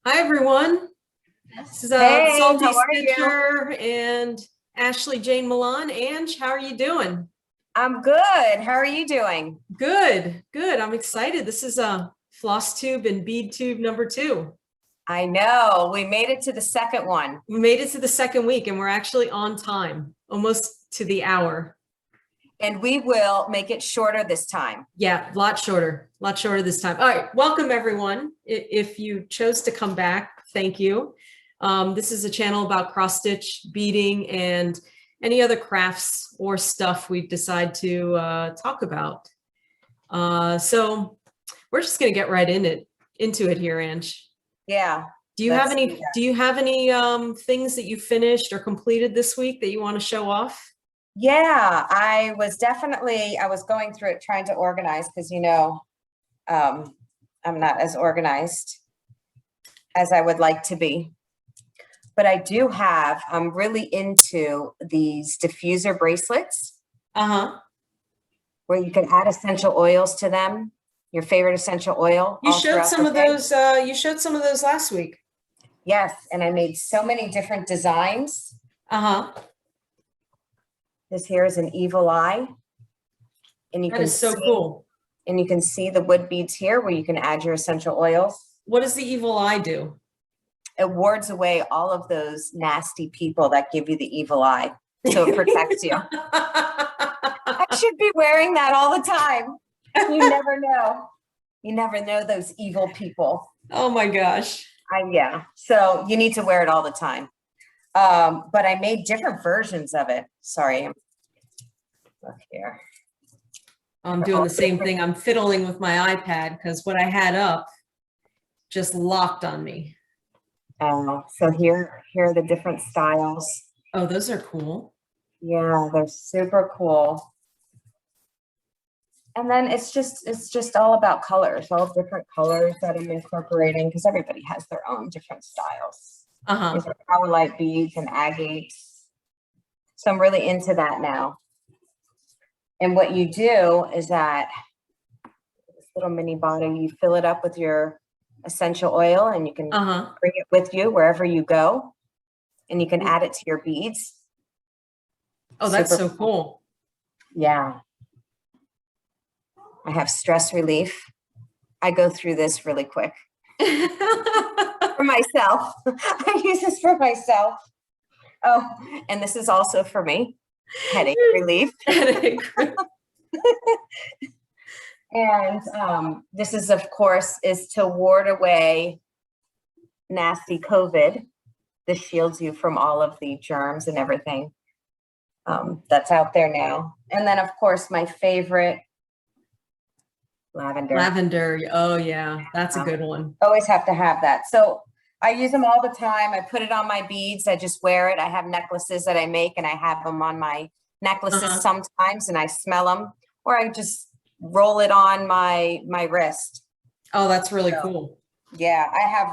Hi, everyone. This is Hey, Salty how are you? Stitcher and AshleyJaneMilan. Ange, how are you doing? I'm good. How are you doing? Good, good. I'm excited. This is Floss tube and bead tube number 2. I know we made it to the second one, We made it to the second week and we're actually on time, almost to the hour. and we will make it shorter this time. Yeah, a lot shorter this time. All right, welcome everyone. If you chose to come back, thank you. This is a channel about cross stitch, beading, and any other crafts or stuff we decide to talk about. So we're just gonna get right into it here, Ange. Yeah. Do you have any things that you finished or completed this week that you want to show off? Yeah, I was going through it trying to organize because I'm not as organized as I would like to be. But I'm really into these diffuser bracelets where you can add essential oils to them, your favorite essential oil. You showed some of those. You showed some of those last week. Yes, and I made so many different designs. This here is an evil eye. And you That is so cool. And you can see the wood beads here where you can add your essential oils. What does the evil eye do? It wards away all of those nasty people that give you the evil eye. So it protects you. I should be wearing that all the time. You never know. You never know those evil people. Oh my gosh. Yeah. So you need to wear it all the time. But I made different versions of it. Sorry. Look here. I'm doing the same thing. I'm fiddling with my iPad because what I had up just locked on me. So here are the different styles. Oh, those are cool. Yeah, they're super cool. And then it's just all about colors, all different colors that I'm incorporating because everybody has their own different styles. These are power light beads and agates. So I'm really into that now. And what you do is that this little mini bottle, you fill it up with your essential oil and you can bring it with you wherever you go. And you can add it to your beads. Oh, that's so cool. Yeah. I have stress relief. I go through this really quick. For myself. I use this for myself. Oh, and this is also for me. Headache relief. And this is, of course, is to ward away nasty COVID. This shields you from all of the germs and everything that's out there now. And then, of course, my favorite, lavender. Lavender. Oh, yeah. That's a good one. Always have to have that. So I use them all the time. I put it on my beads. I just wear it. I have necklaces that I make and I have them on my necklaces sometimes and I smell them, or I just roll it on my wrist. Oh, that's really cool. Yeah, I have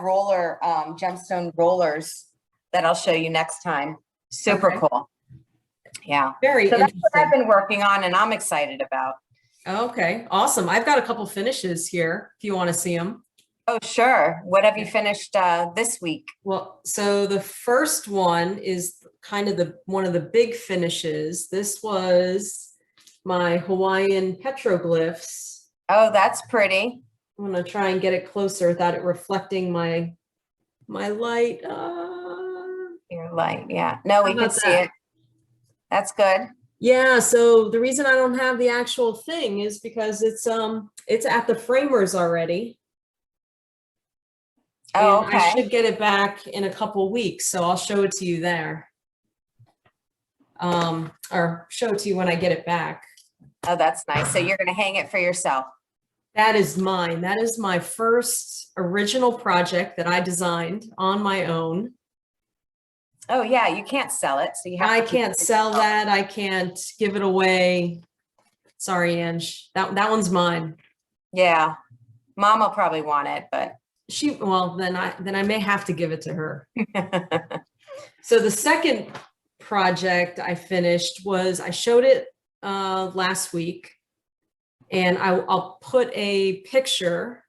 gemstone rollers that I'll show you next time. Super cool. Yeah. Very interesting. That's what I've been working on and I'm excited about. Okay, awesome. I've got a couple finishes here if you want to see them. Oh, sure. What have you finished this week? Well, so the first one is kind of one of the big finishes. This was my Hawaiian petroglyphs. Oh, that's pretty. I'm going to try and get it closer without it reflecting my light. Your light, yeah. No, we can see it. That's good. Yeah, so the reason I don't have the actual thing is because it's at the framers already. Oh, okay. I should get it back in a couple weeks, so I'll show it to you there. Or show it to you when I get it back. Oh, that's nice. So you're going to hang it for yourself. That is mine. That is my first original project that I designed on my own. Oh yeah, you can't sell it. So you have I can't sell that. I can't give it away. Sorry, Ange. That one's mine. Yeah. Mom will probably want it, but then I may have to give it to her. So the second project I finished was I showed it last week, and I'll put a picture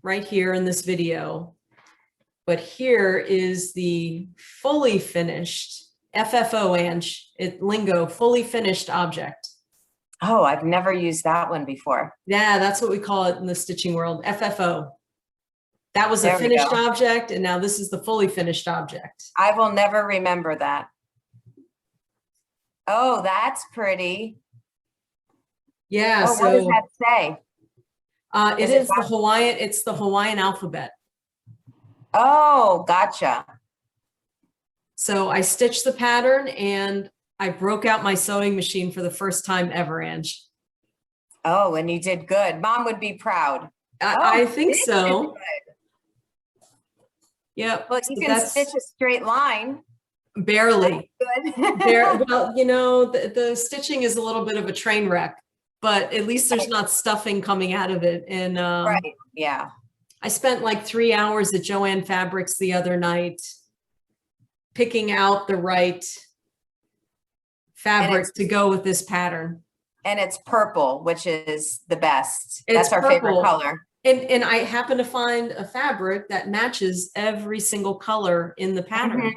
right here in this video. But here is the fully finished FFO, Ange, lingo, fully finished object. Oh, I've never used that one before. Yeah, that's what we call it in the stitching world, FFO. That was There a we finished go. object, and now this is the fully finished object. I will never remember that. Oh, that's pretty. Yeah, Oh, what does that say? it's the Hawaiian alphabet. Oh, gotcha. So I stitched the pattern and I broke out my sewing machine for the first time ever, Ange. Oh, and you did good. Mom would be proud. I think so. Yep. Well, you can stitch a straight line. Barely. Good. Well, you know, the stitching is a little bit of a train wreck, but at least there's not stuffing coming out of it. And right. Yeah. I spent like 3 hours at Joann Fabrics the other night picking out the right fabric to go with this pattern. And it's purple, which is the best. That's our favorite color. And I happen to find a fabric that matches every single color in the pattern,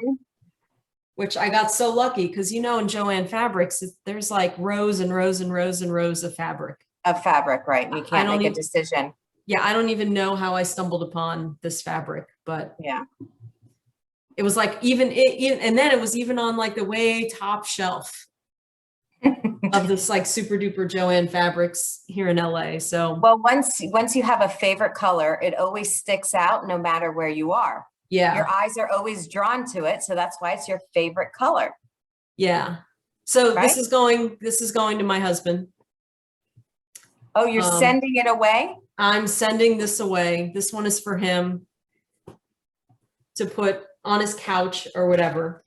which I got so lucky because, you know, in Joann Fabrics, there's like rows and rows and rows and rows of fabric. Right. You can't make a decision. Yeah, I don't even know how I stumbled upon this fabric, but yeah, it was like and then it was even on like the way top shelf of this like super duper Joann Fabrics here in LA. So well, once you have a favorite color, it always sticks out no matter where you are. Yeah, your eyes are always drawn to it, so that's why it's your favorite color. Yeah. So right? This is going to my husband. Oh, you're sending it away? I'm sending this away. This one is for him to put on his couch or whatever.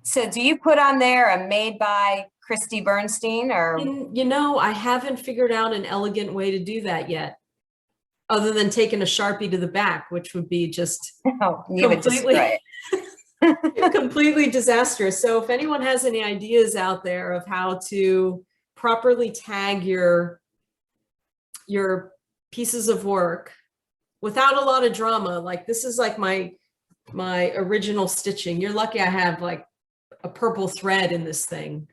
So do you put on there a made by Kristi Bernstein or? You know, I haven't figured out an elegant way to do that yet, other than taking a Sharpie to the back, which would be just completely disastrous. So if anyone has any ideas out there of how to properly tag your pieces of work without a lot of drama, like this is like my original stitching. You're lucky I have like a purple thread in this thing.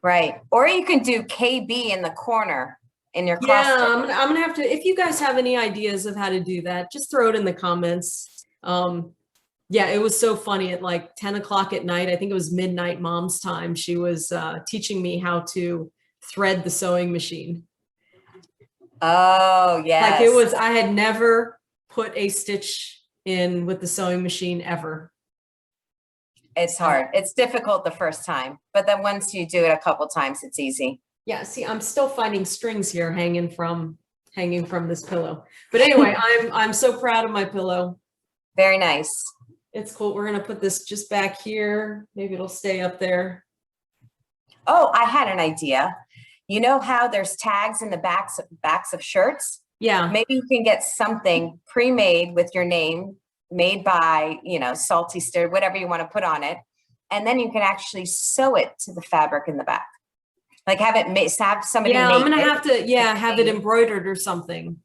Right. Or you can do KB in the corner in your cross. Yeah, I'm gonna have to, if you guys have any ideas of how to do that, just throw it in the comments. Yeah, it was so funny at like 10 o'clock at night. I think it was midnight mom's time. She was teaching me how to thread the sewing machine. Oh, yes. Like I had never put a stitch in with the sewing machine ever. It's hard. It's difficult the first time, but then once you do it a couple times, it's easy. Yeah, see, I'm still finding strings here hanging from this pillow. But anyway, I'm so proud of my pillow. Very nice. It's cool. We're gonna put this just back here. Maybe it'll stay up there. Oh, I had an idea. You know how there's tags in the backs of shirts? Yeah. Maybe you can get something pre-made with your name, made by, you know, Salty Stir, whatever you want to put on it. And then you can actually sew it to the fabric in the back. Like have somebody. Yeah, I'm gonna have to, have it embroidered or something.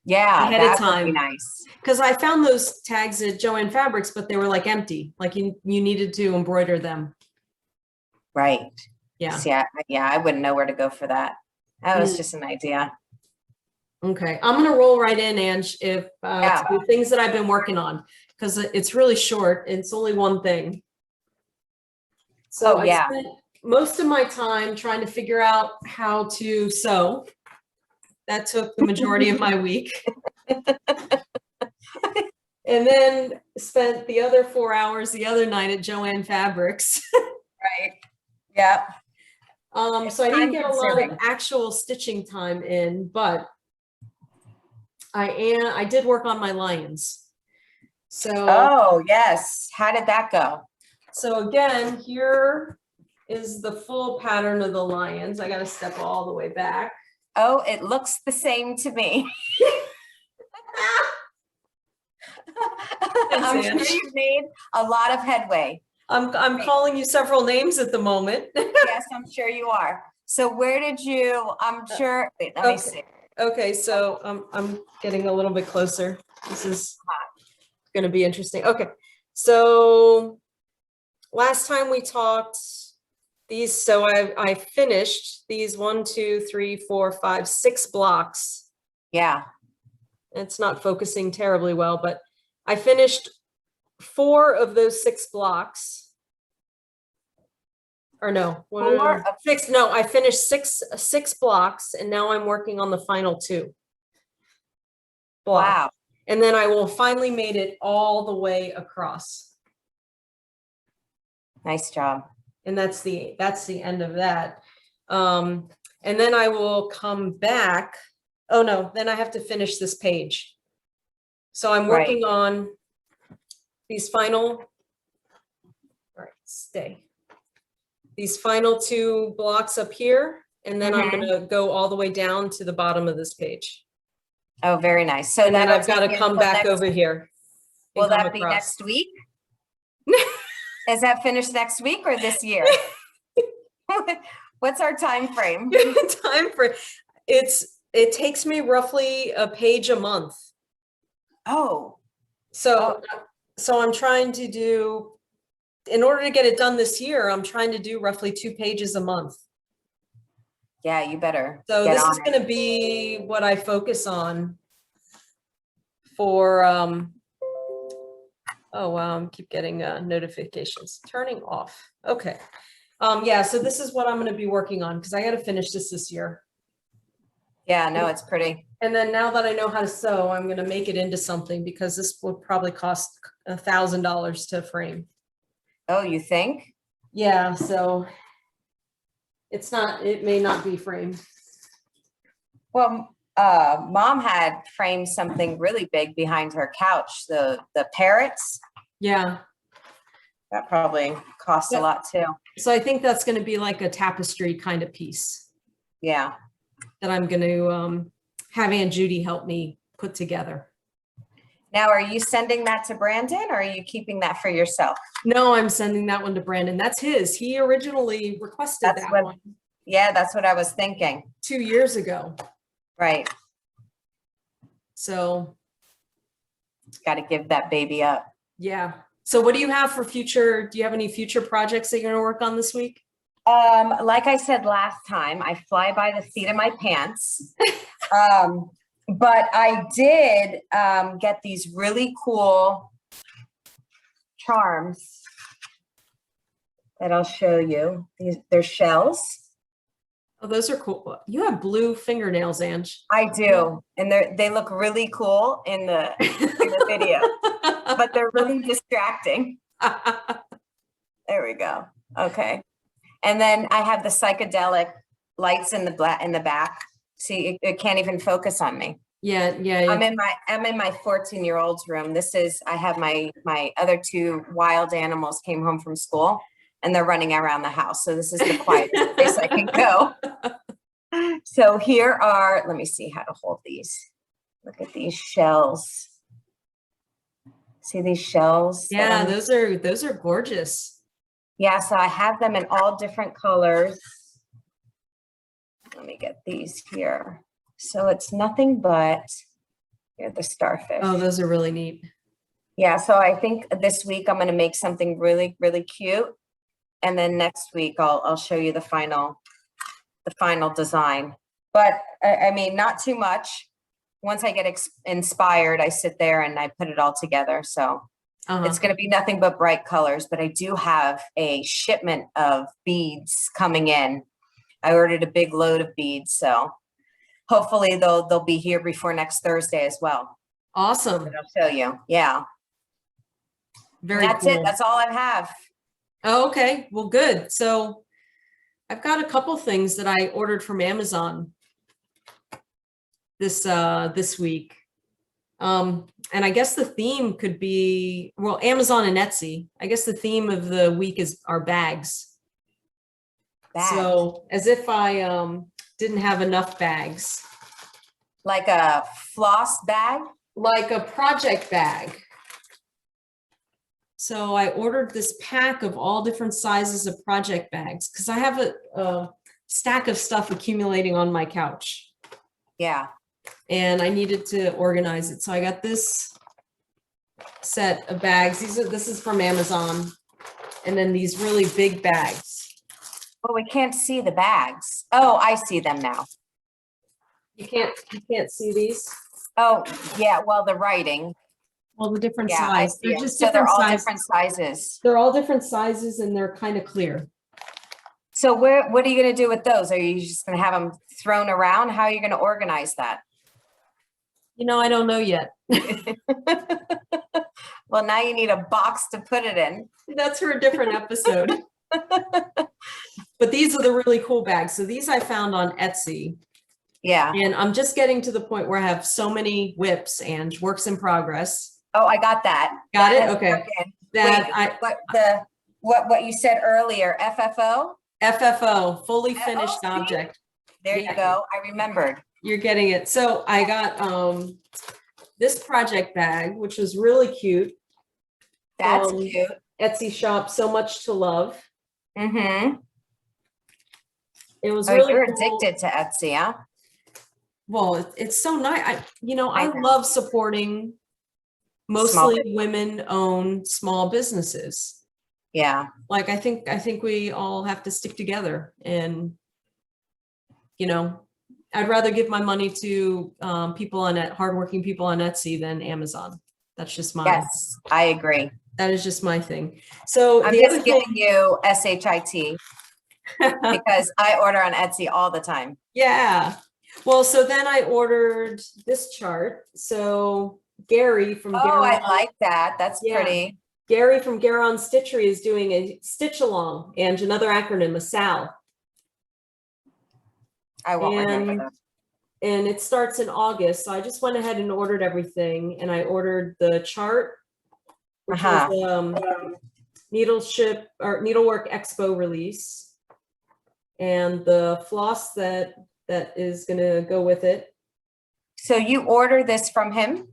Yeah, ahead of time. Would be nice. Because I found those tags at Joann Fabrics, but they were like empty. Like you needed to embroider them. Right. Yeah. Yeah, I wouldn't know where to go for that. That was just an idea. Okay, I'm gonna roll right in, Ange, to the things that I've been working on, because it's really short. It's only one thing. So I spent most of my time trying to figure out how to sew. That took the majority of my week. And then spent the other 4 hours the other night at Joann Fabrics. Right. Yeah. So I didn't get a lot of actual stitching time in, but I did work on my lions. So oh yes, how did that go? So again, here is the full pattern of the lions. I got to step all the way back. Oh, it looks the same to me. I'm sure you've made a lot of headway. I'm calling you several names at the moment. Yes, I'm sure you are. So where did you, I'm sure, wait, let me see. Okay, so I'm getting a little bit closer. This is going to be interesting. Okay. So last time we talked these, so I finished these 1, 2, 3, 4, 5, 6 blocks. Yeah. It's not focusing terribly well, but I finished 4 of those 6 blocks. Or no, 6. No, I finished 6 blocks, and now I'm working on the final 2 blocks. Wow. And then I will finally made it all the way across. Nice job. And that's the end of that. And then I will come back. Oh no, then I have to finish this page. So I'm working on these final, all right, stay. These final 2 blocks up here, and then I'm going to go all the way down to the bottom of this page. Oh, very nice. So and then I've got to come back over here. Will that be next week? Is that finished next week or this year? What's our time frame? Time frame. It takes me roughly a page a month. Oh. So I'm trying to do, in order to get it done this year, I'm trying to do roughly 2 pages a month. Yeah, you better. So this is going to be what I focus on for, oh, wow, I keep getting notifications. Turning off. Okay. Yeah, so this is what I'm going to be working on because I got to finish this year. Yeah, no, it's pretty. And then now that I know how to sew, I'm going to make it into something because this will probably cost $1,000 to frame. Oh, you think? Yeah, so it may not be framed. Well, Mom had framed something really big behind her couch, the parrots. Yeah. That probably costs a lot too. So I think that's going to be like a tapestry kind of piece. Yeah. That I'm going to have Aunt Judy help me put together. Now, are you sending that to Brandon or are you keeping that for yourself? No, I'm sending that one to Brandon. That's his. He originally requested that one. Yeah, that's what I was thinking. 2 years ago. Right. So. Got to give that baby up. Yeah. So what do you have for future? Do you have any future projects that you're going to work on this week? Like I said last time, I fly by the seat of my pants. But I did get these really cool charms that I'll show you. They're shells. Oh, those are cool. You have blue fingernails, Ange. I do. And they look really cool in the video, but they're really distracting. There we go. Okay. And then I have the psychedelic lights in the back. See, it can't even focus on me. Yeah. I'm in my 14-year-old's room. I have my other 2 wild animals came home from school and they're running around the house. So this is the quietest place I can go. So here are, let me see how to hold these. Look at these shells. See these shells? Yeah, those are gorgeous. Yeah, so I have them in all different colors. Let me get these here. So it's nothing but, here, the starfish. Oh, those are really neat. Yeah, so I think this week I'm going to make something really, really cute. And then next week I'll show you the final design. But I mean, not too much. Once I get inspired, I sit there and I put it all together. So it's going to be nothing but bright colors, but I do have a shipment of beads coming in. I ordered a big load of beads, so hopefully they'll be here before next Thursday as well. Awesome. And I'll show you. Yeah. That's cool. it. That's all I have. Oh, okay. Well, good. So I've got a couple things that I ordered from Amazon this week. And I guess the theme could be, well, Amazon and Etsy. I guess the theme of the week are bags. So as if I didn't have enough bags. Like a floss bag? Like a project bag. So I ordered this pack of all different sizes of project bags because I have a stack of stuff accumulating on my couch. Yeah. And I needed to organize it. So I got this set of bags. This is from Amazon. And then these really big bags. Well, we can't see the bags. Oh, I see them now. You can't see these? Oh, yeah, well, the writing. Well, the different Yeah, I size. see They're it. just So they're different all sizes. different sizes. They're all different sizes and they're kind of clear. So what are you going to do with those? Are you just going to have them thrown around? How are you going to organize that? You know, I don't know yet. Well, now you need a box to put it in. That's for a different episode. But these are the really cool bags. So these I found on Etsy. Yeah. And I'm just getting to the point where I have so many whips and works in progress. Oh, I got that. Got it? That's Okay. broken. That Wait, what you said earlier, FFO? FFO, fully finished see? object. There Yeah. you go. I remembered. You're getting it. So I got this project bag, which was really cute. That's cute. Etsy shop, So Much to Love. Mm-hmm. It was Oh, really you're cool. addicted to Etsy, huh? Well, it's so nice. I know. love supporting mostly women-owned small businesses. Yeah. Like I think we all have to stick together, and I'd rather give my money to hardworking people on Etsy than Amazon. That's just my. Yes, I agree. That is just my thing. So I'm just giving you SHIT because I order on Etsy all the time. Yeah. Well, so then I ordered this chart. So Gary from Oh, Garon, I like that. That's pretty. Gary from Garon Stitchery is doing a stitch along, and another acronym, a SAL. I won't remember that. And it starts in August. So I just went ahead and ordered everything, and I ordered the chart, which was Needlework Expo release, and the floss that is going to go with it. So you order this from him?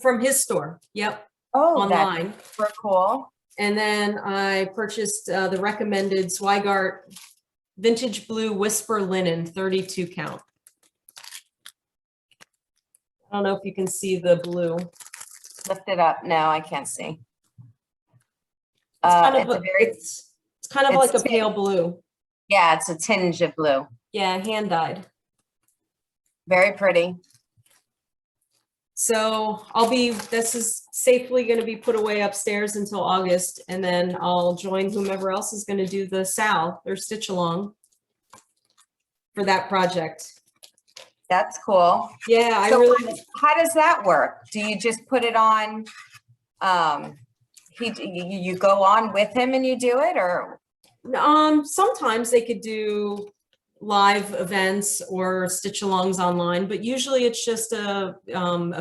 From his store. Yep. Oh, online. That's super cool. And then I purchased the recommended Swigart Vintage Blue Whisper Linen 32 count. I don't know if you can see the blue. Lift it up. No, I can't see. It's kind of like a pale blue. Yeah, it's a tinge of blue. Yeah, hand dyed. Very pretty. So this is safely going to be put away upstairs until August, and then I'll join whomever else is going to do the SAL or stitch along for that project. That's cool. Yeah, how does that work? Do you just put it on, you go on with him and you do it, or? Sometimes they could do live events or stitch alongs online, but usually it's just a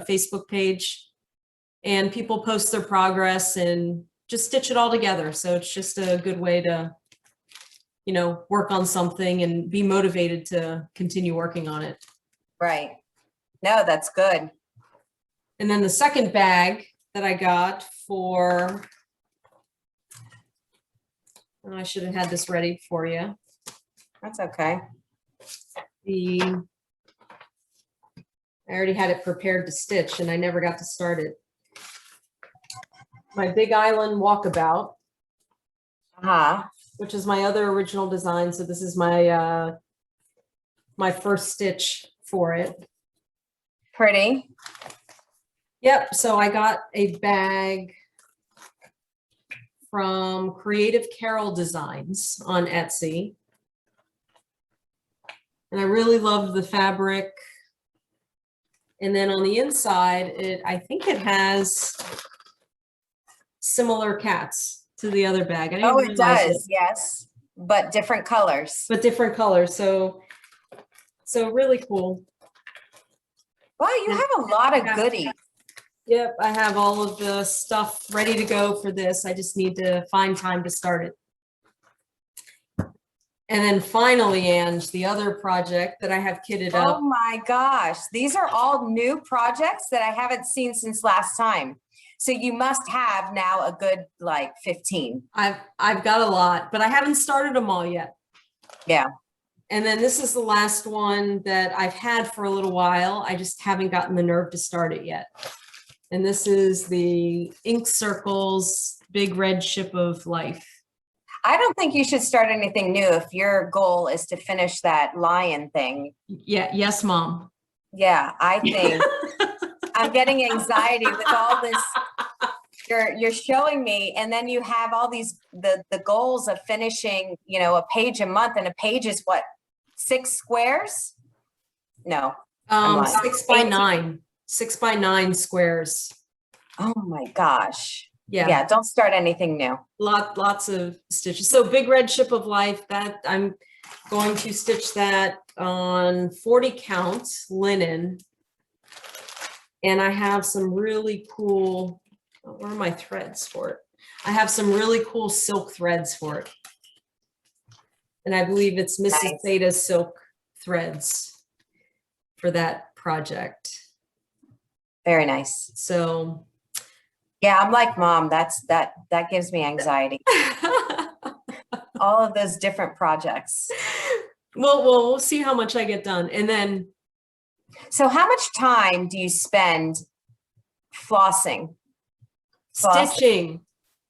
Facebook page, and people post their progress and just stitch it all together. So it's just a good way to, work on something and be motivated to continue working on it. Right. No, that's good. And then the second bag that I got I should have had this ready for you. That's okay. I already had it prepared to stitch and I never got to start it. My Big Island Walkabout, which is my other original design. So this is my my first stitch for it. Pretty. Yep. So I got a bag from Creative Carol Designs on Etsy. And I really loved the fabric. And then on the inside, I think it has similar cats to the other bag. Oh, it does. Yes. But different colors. So really cool. Wow, you have a lot of goodies. Yep, I have all of the stuff ready to go for this. I just need to find time to start it. And then finally, Ange, the other project that I have kitted up. Oh my gosh, these are all new projects that I haven't seen since last time. So you must have now a good 15. I've got a lot, but I haven't started them all yet. Yeah. And then this is the last one that I've had for a little while. I just haven't gotten the nerve to start it yet. And this is the Ink Circles Big Red Ship of Life. I don't think you should start anything new if your goal is to finish that lion thing. Yeah. Yes, Mom. Yeah, I think I'm getting anxiety with all this. You're showing me, and then you have all these the goals of finishing, you know, a page a month, and a page is what, 6 squares? No, I'm lying. 6 by 9, 6 by 9 squares. Oh my gosh. Yeah. Yeah, don't start anything new. Lots of stitches. So Big Red Ship of Life, that I'm going to stitch that on 40 count linen. And I have some really cool, where are my threads for it? I have some really cool silk threads for it. And I believe it's Mrs. Theta's silk threads for that project. Very nice. So yeah, I'm like Mom. That gives me anxiety. All of those different projects. Well, we'll see how much I get done. And then. So how much time do you spend flossing? Stitching.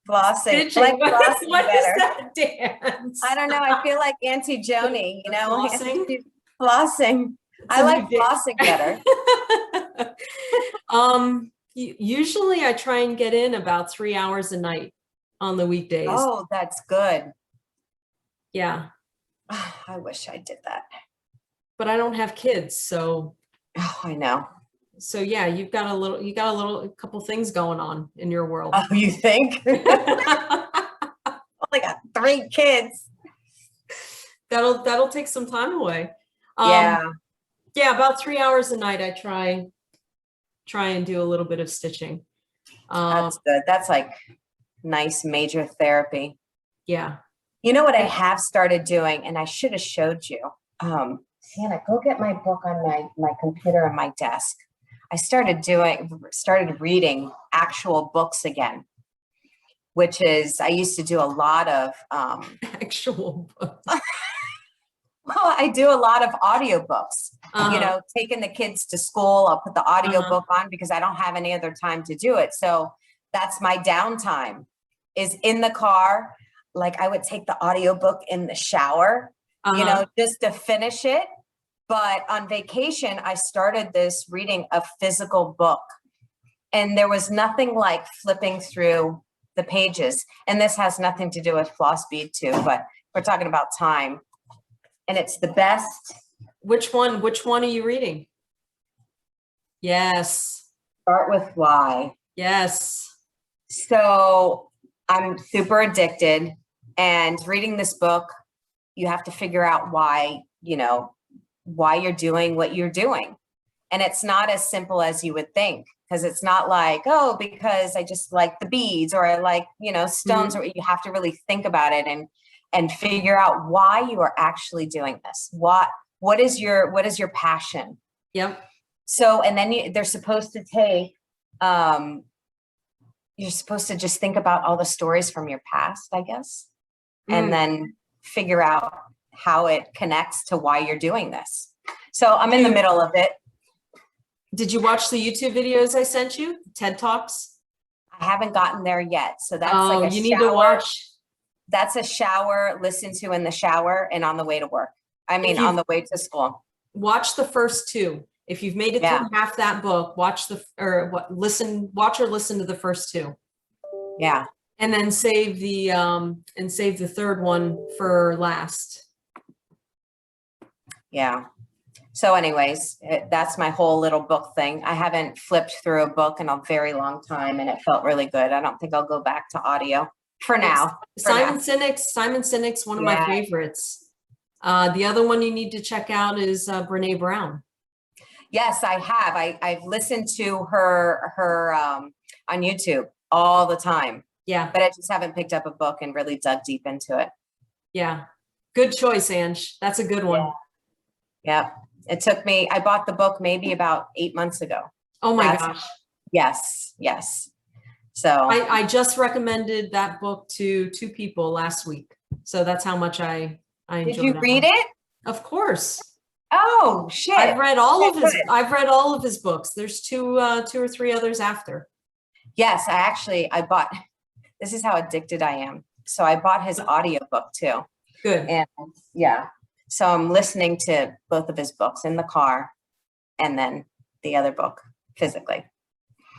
Flossing. Stitching. Like flossing what better. Is that dance? I don't know. I feel like Auntie Joni, you know. Flossing. Flossing. I like flossing better. Usually I try and get in about 3 hours a night on the weekdays. Oh, that's good. Yeah. I wish I did that. But I don't have kids, so. Oh, I know. So yeah, you got a couple things going on in your world. Oh, you think? Only got 3 kids. That'll take some time away. Yeah. Yeah, about 3 hours a night I try and do a little bit of stitching. That's good. That's like nice major therapy. Yeah. You know what I have started doing, and I should have showed you. Sienna, go get my book on my computer on my desk. I started reading actual books again, which is, I used to do a lot of actual books. Well, I do a lot of audiobooks. You know, taking the kids to school, I'll put the audiobook on because I don't have any other time to do it. So that's my downtime, is in the car. Like I would take the audiobook in the shower, you know, just to finish it. But on vacation, I started this reading a physical book, and there was nothing like flipping through the pages. And this has nothing to do with floss bead too, but we're talking about time. And it's the best. Which one are you reading? Yes. Start with why. Yes. So I'm super addicted, and reading this book, you have to figure out why, you know, why you're doing what you're doing. And it's not as simple as you would think, because it's not like, oh, because I just like the beads, or I like, you know, stones, or you have to really think about it and figure out why you are actually doing this. What is your passion? Yep. So, and then they're supposed to take, you're supposed to just think about all the stories from your past, I guess, and then figure out how it connects to why you're doing this. So I'm in the middle of it. Did you watch the YouTube videos I sent you? TED Talks? I haven't gotten there yet. So that's like a shower. Need to watch. That's a shower, listen to in the shower and on the way to work. I mean, on the way to school. Watch the first 2. If you've made it through half that book, watch or listen to the first 2. Yeah. And then save the third one for last. Yeah. So anyways, that's my whole little book thing. I haven't flipped through a book in a very long time, and it felt really good. I don't think I'll go back to audio for now. Simon Sinek's one of my favorites. The other one you need to check out is Brene Brown. Yes, I have. I've listened to her on YouTube all the time. Yeah. But I just haven't picked up a book and really dug deep into it. Yeah. Good choice, Ange. That's a good one. Yeah. It took me, I bought the book maybe about 8 months ago. Oh my gosh. Yes. Yes. So I just recommended that book to 2 people last week. So that's how much I enjoyed it. Did you read it? Of course. Oh shit. I've read all of his books. There's two or three others after. Yes, I bought, this is how addicted I am. So I bought his audiobook too. Good. And yeah, so I'm listening to both of his books in the car and then the other book physically.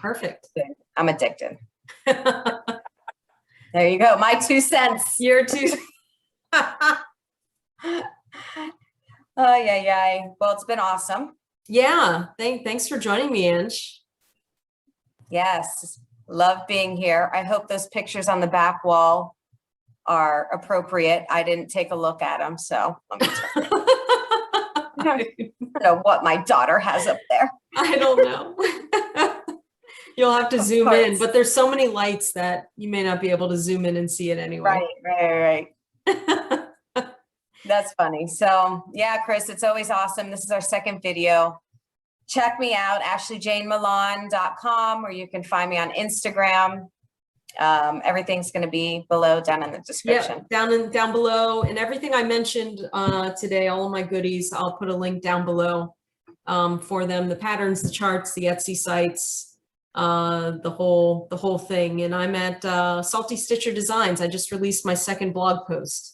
Perfect. I'm addicted. There you go. My 2 cents. Your 2. Oh, yeah. Well, it's been awesome. Yeah. Thanks for joining me, Ange. Yes. Love being here. I hope those pictures on the back wall are appropriate. I didn't take a look at them, so let me check. I don't know what my daughter has up there. I don't know. You'll have to zoom in, but there's so many lights that you may not be able to zoom in and see it anyway. Right. That's funny. So yeah, Chris, it's always awesome. This is our second video. Check me out, AshleyJaneMilan.com, or you can find me on Instagram. Everything's going to be below down in the description. Yeah, down below, and everything I mentioned today, all of my goodies, I'll put a link down below for them, the patterns, the charts, the Etsy sites, the whole thing. And I'm at Salty Stitcher Designs. I just released my second blog post.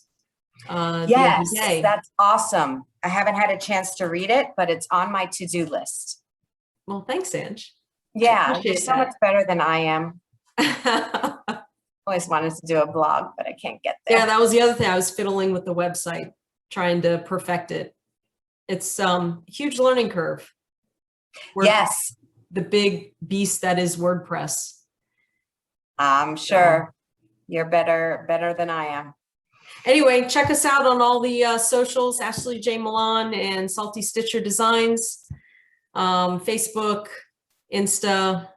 Yes, that's awesome. I haven't had a chance to read it, but it's on my to-do list. Well, thanks, Ange. Yeah, you're so much better than I am. Always wanted to do a blog, but I can't get there. Yeah, that was the other thing. I was fiddling with the website, trying to perfect it. It's huge learning curve. Yes. The big beast that is WordPress. I'm sure you're better than I am. Anyway, check us out on all the socials, AshleyJaneMilan and Salty Stitcher Designs, Facebook, Insta,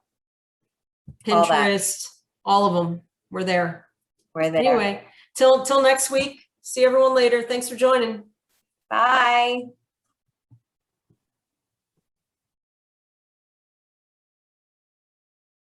Pinterest, all of them. We're there. We're there. Anyway, till next week. See everyone later. Thanks for joining. Bye.